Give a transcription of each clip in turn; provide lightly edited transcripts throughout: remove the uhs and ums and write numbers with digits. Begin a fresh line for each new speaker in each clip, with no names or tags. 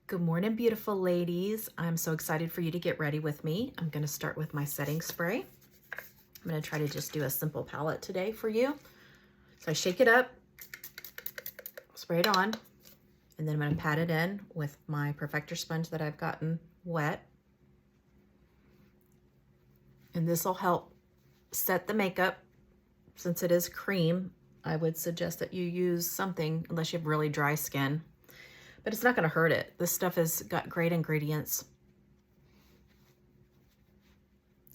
Good morning, beautiful ladies. I'm so excited for you to get ready with me. I'm going to start with my setting spray. I'm going to try to just do a simple palette today for you. So I shake it up, spray it on, and then I'm going to pat it in with my Perfector sponge that I've gotten wet. And this will help set the makeup. Since it is cream, I would suggest that you use something, unless you have really dry skin. But it's not going to hurt it. This stuff has got great ingredients.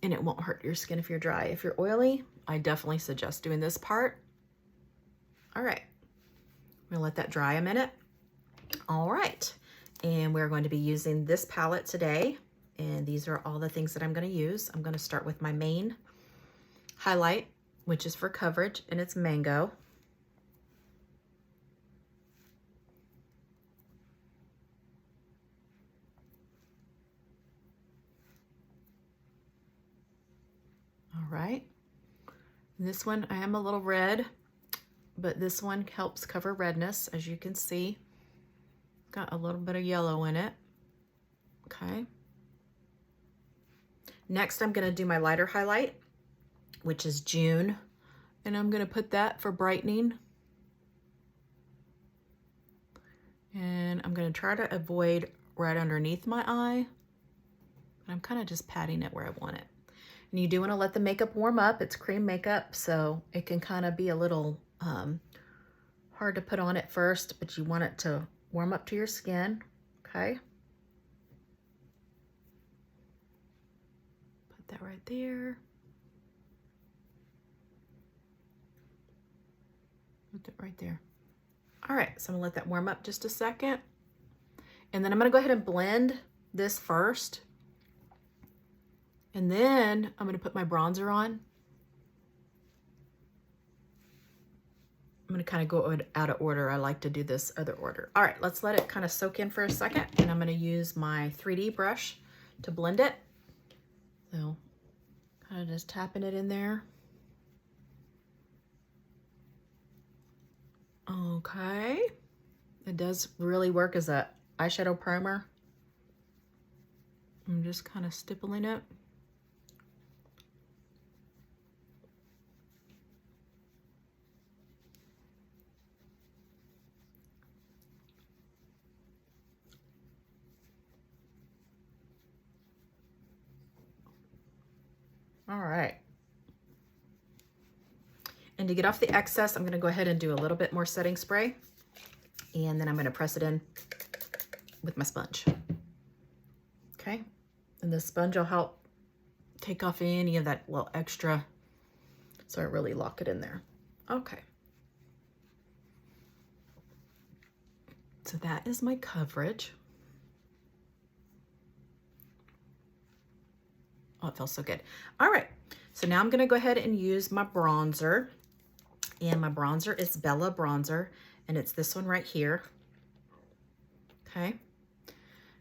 And it won't hurt your skin if you're dry. If you're oily, I definitely suggest doing this part. All right. I'm going to let that dry a minute. All right. And we're going to be using this palette today. And these are all the things that I'm going to use. I'm going to start with my main highlight, which is for coverage, and it's Mango. All right. And this one, I am a little red, but this one helps cover redness, as you can see. Got a little bit of yellow in it. Okay. Next, I'm going to do my lighter highlight, which is June, and I'm going to put that for brightening. And I'm going to try to avoid right underneath my eye. I'm kind of just patting it where I want it. And you do want to let the makeup warm up. It's cream makeup, so it can kind of be a little hard to put on at first, but you want it to warm up to your skin, okay? Put that right there. Put it right there. All right, so I'm gonna let that warm up just a second. And then I'm gonna go ahead and blend this first. And then I'm gonna put my bronzer on. I'm gonna kind of go out of order. I like to do this other order. All right, let's let it kind of soak in for a second. And I'm gonna use my 3D brush to blend it. So kind of just tapping it in there. Okay. It does really work as a eyeshadow primer. I'm just kind of stippling it. All right. And to get off the excess, I'm going to go ahead and do a little bit more setting spray. And then I'm going to press it in with my sponge. Okay. And the sponge will help take off any of that little extra, so I really lock it in there. Okay. So that is my coverage. Oh, it feels so good. All right. So now I'm going to go ahead and use my bronzer. And my bronzer is Bella Bronzer. And it's this one right here. Okay.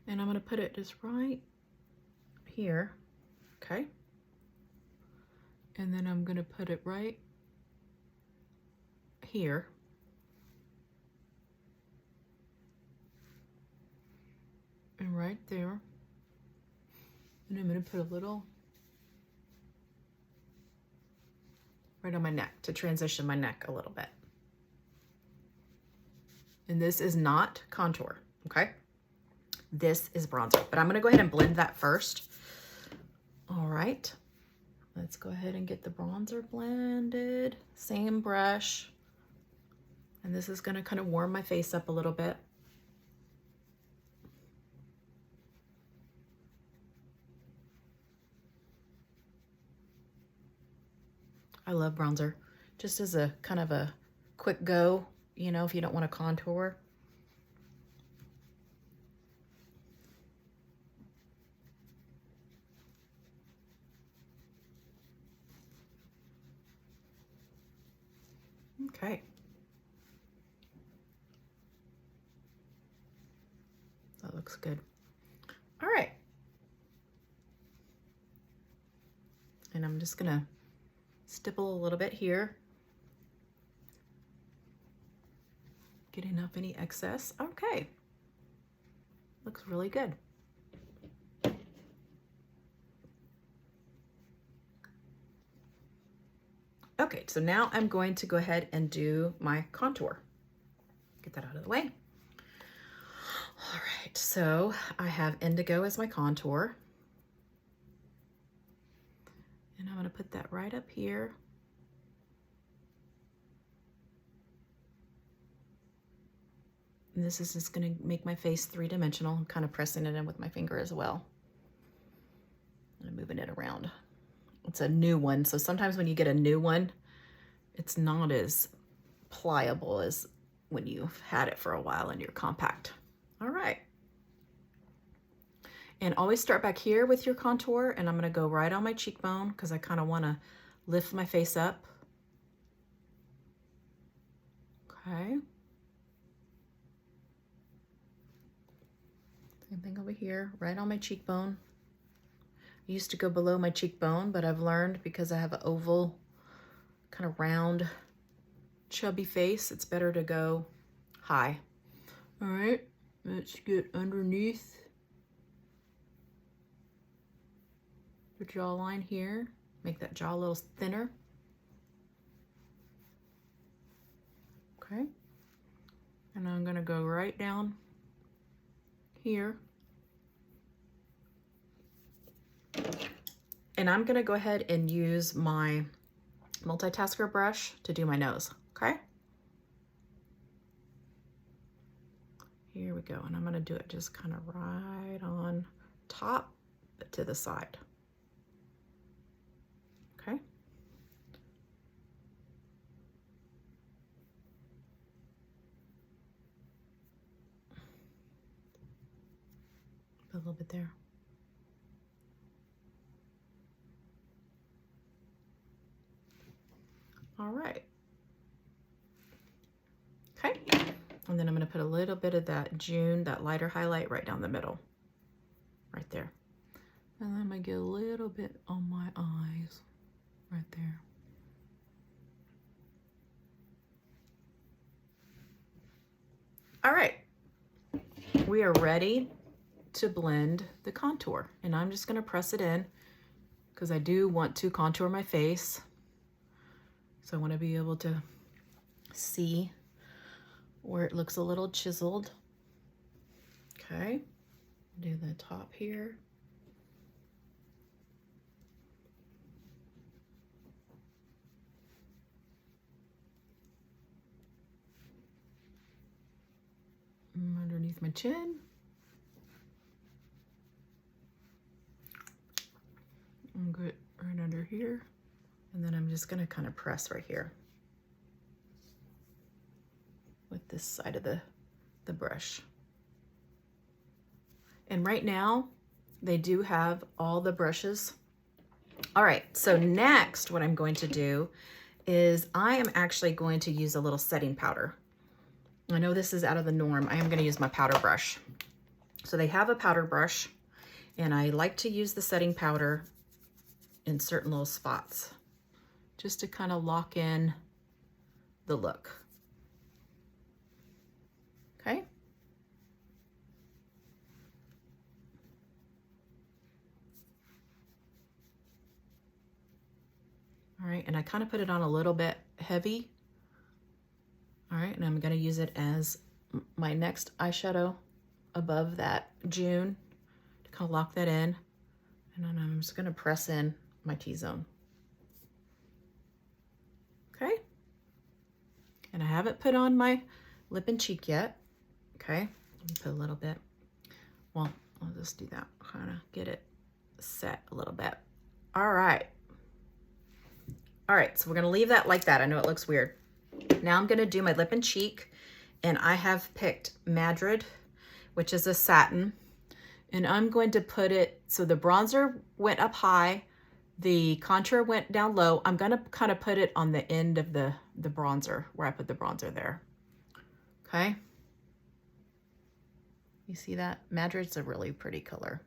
And I'm going to put it just right here. Okay. And then I'm going to put it right here. And right there. And I'm going to put a little right on my neck to transition my neck a little bit. And this is not contour, okay? This is bronzer, but I'm gonna go ahead and blend that first. All right, let's go ahead and get the bronzer blended. Same brush. And this is gonna kind of warm my face up a little bit. I love bronzer, just as a kind of a quick go, you know, if you don't want to contour. Okay. That looks good. All right. And I'm just gonna stipple a little bit here. Getting up any excess. Okay. looks really good. Okay, so now I'm going to go ahead and do my contour. Get that out of the way. All right, so I have indigo as my contour. And I'm going to put that right up here. And this is just going to make my face three-dimensional. I'm kind of pressing it in with my finger as well. And moving it around. It's a new one, so sometimes when you get a new one, it's not as pliable as when you've had it for a while and you're compact. All right. And always start back here with your contour, and I'm going to go right on my cheekbone because I kind of want to lift my face up. Okay. Same thing over here, right on my cheekbone. I used to go below my cheekbone, but I've learned because I have an oval, kind of round, chubby face, it's better to go high. All right, let's get underneath the jawline here. Make that jaw a little thinner. Okay. And I'm gonna go right down here. And I'm gonna go ahead and use my multitasker brush to do my nose, okay? Here we go, and I'm gonna do it just kind of right on top, but to the side. Okay. A little bit there. All right. Okay. And then I'm going to put a little bit of that June, that lighter highlight right down the middle. Right there. And then I'm going to get a little bit on my eyes. Right there. All right. We are ready to blend the contour. And I'm just going to press it in because I do want to contour my face. So I want to be able to see where it looks a little chiseled. Okay, do the top here. Underneath my chin. And get right under here. And then I'm just gonna kind of press right here with this side of the brush. And right now, they do have all the brushes. All right, so next what I'm going to do is I am actually going to use a little setting powder. I know this is out of the norm. I am gonna use my powder brush. So they have a powder brush, and I like to use the setting powder in certain little spots, just to kind of lock in the look. Okay. All right, and I kind of put it on a little bit heavy. All right, and I'm gonna use it as my next eyeshadow above that June to kind of lock that in. And then I'm just gonna press in my T-zone. Okay. And I haven't put on my lip and cheek yet. Okay, let me put a little bit. Well, I'll just do that, kind of get it set a little bit. All right. All right, so we're gonna leave that like that. I know it looks weird. Now I'm gonna do my lip and cheek, and I have picked Madrid, which is a satin, and I'm going to put it, so the bronzer went up high, the contour went down low. I'm gonna kind of put it on the end of the bronzer, where I put the bronzer there. Okay. You see that? Madrid's a really pretty color.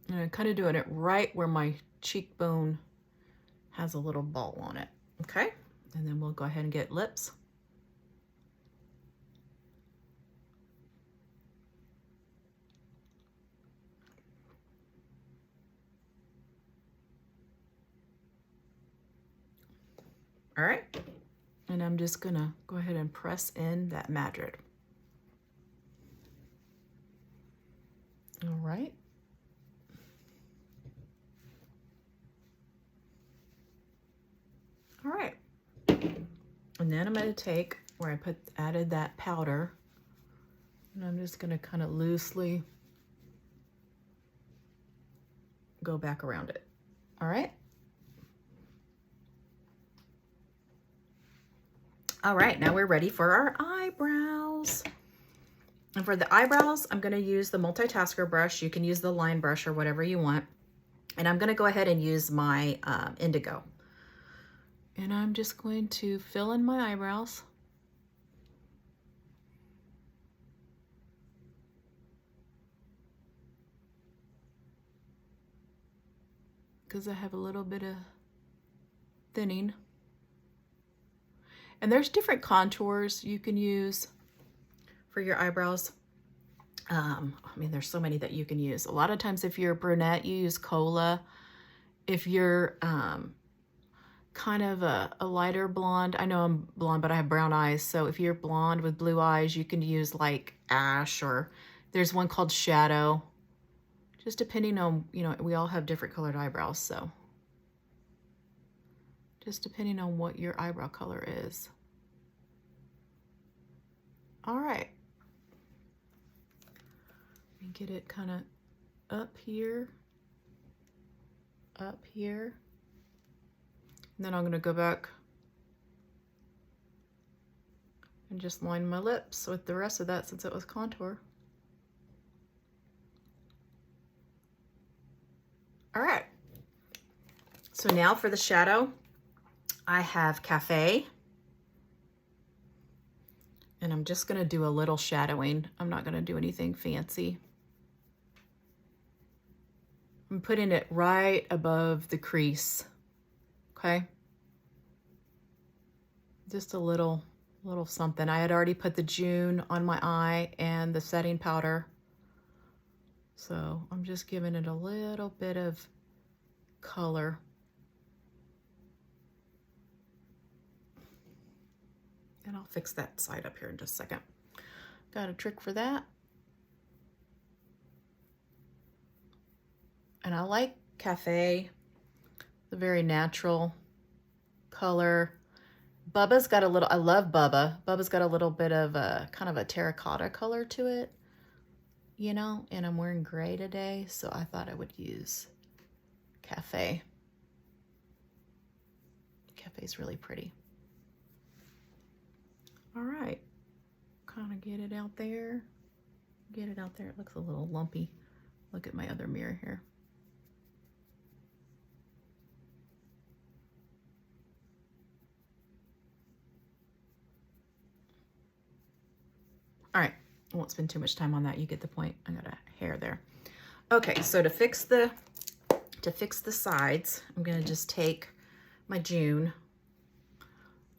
And I'm kind of doing it right where my cheekbone has a little ball on it. Okay. And then we'll go ahead and get lips. All right. And I'm just gonna go ahead and press in that Madrid. All right. All right. And then I'm gonna take where I added that powder, and I'm just gonna kind of loosely go back around it. All right. All right, now we're ready for our eyebrows. And for the eyebrows, I'm gonna use the multitasker brush. You can use the line brush or whatever you want. And I'm gonna go ahead and use my indigo. And I'm just going to fill in my eyebrows. Because I have a little bit of thinning. And there's different contours you can use for your eyebrows. I mean, there's so many that you can use. A lot of times if you're a brunette, you use cola. If you're kind of a lighter blonde, I know I'm blonde, but I have brown eyes. So if you're blonde with blue eyes, you can use like ash, or there's one called shadow. Just depending on, you know, we all have different colored eyebrows, so just depending on what your eyebrow color is. All right. And get it kind of up here. And then I'm going to go back and just line my lips with the rest of that since it was contour. All right. So now for the shadow, I have Cafe. And I'm just going to do a little shadowing. I'm not going to do anything fancy. I'm putting it right above the crease. Okay. Just a little something. I had already put the June on my eye and the setting powder. So I'm just giving it a little bit of color. And I'll fix that side up here in just a second. Got a trick for that. And I like Cafe, the very natural color. Bubba's got a little, I love Bubba. Bubba's got a little bit of a kind of a terracotta color to it, you know, and I'm wearing gray today, so I thought I would use Cafe. Cafe's really pretty. All right, kind of get it out there. Get it out there. It looks a little lumpy. Look at my other mirror here. All right, I won't spend too much time on that. You get the point. I got a hair there. Okay, so to fix the sides, I'm gonna just take my June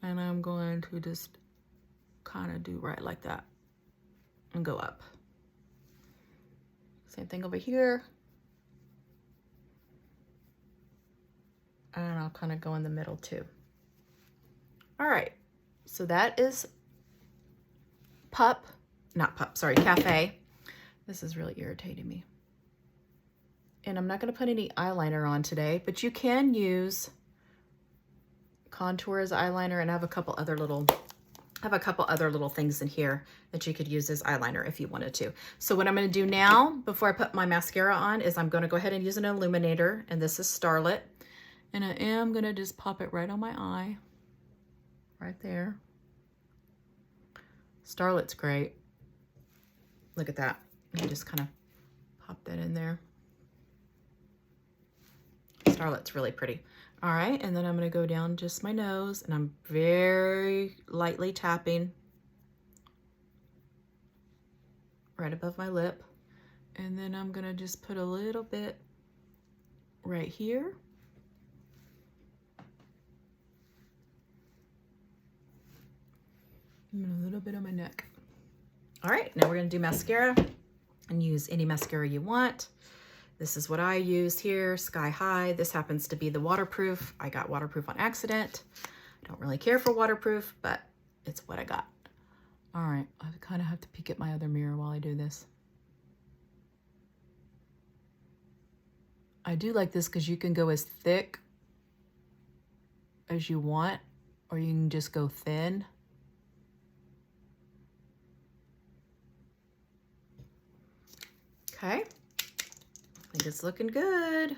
and I'm going to just kind of do right like that and go up. Same thing over here. And I'll kind of go in the middle too. All right, so that is Cafe. This is really irritating me. And I'm not gonna put any eyeliner on today, but you can use contour as eyeliner, and I have a couple other little things in here that you could use as eyeliner if you wanted to. So what I'm gonna do now, before I put my mascara on, is I'm gonna go ahead and use an illuminator, and this is Starlit. And I am gonna just pop it right on my eye, right there. Starlit's great. Look at that. And just kind of pop that in there. Starlit's really pretty. All right, and then I'm gonna go down just my nose, and I'm very lightly tapping right above my lip. And then I'm gonna just put a little bit right here. And a little bit on my neck. All right, now we're gonna do mascara, and use any mascara you want. This is what I use here, Sky High. This happens to be the waterproof. I got waterproof on accident. I don't really care for waterproof, but it's what I got. All right, I kind of have to peek at my other mirror while I do this. I do like this because you can go as thick as you want, or you can just go thin. Okay, I think it's looking good.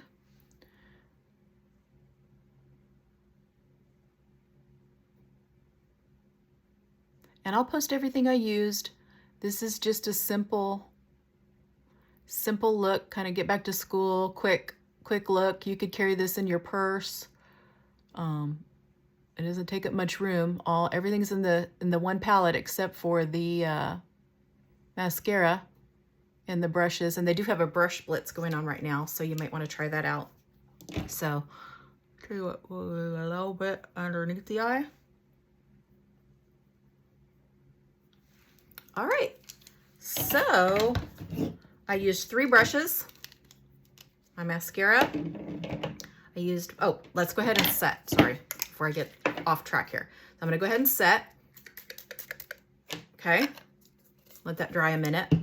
And I'll post everything I used. This is just a simple look, kind of get back to school, quick look. You could carry this in your purse. It doesn't take up much room. Everything's in the one palette except for the mascara and the brushes. And they do have a brush blitz going on right now, so you might want to try that out. So, tell you what, we'll do a little bit underneath the eye. All right, so I used 3 brushes, my mascara. I used, oh, let's go ahead and set, sorry, before I get off track here. So I'm gonna go ahead and set, okay? Let that dry a minute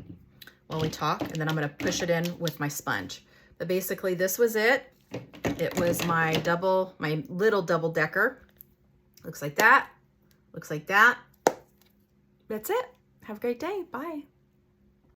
while we talk, and then I'm gonna push it in with my sponge. But basically this was it. It was my little double decker. Looks like that, looks like that. That's it. Have a great day, bye.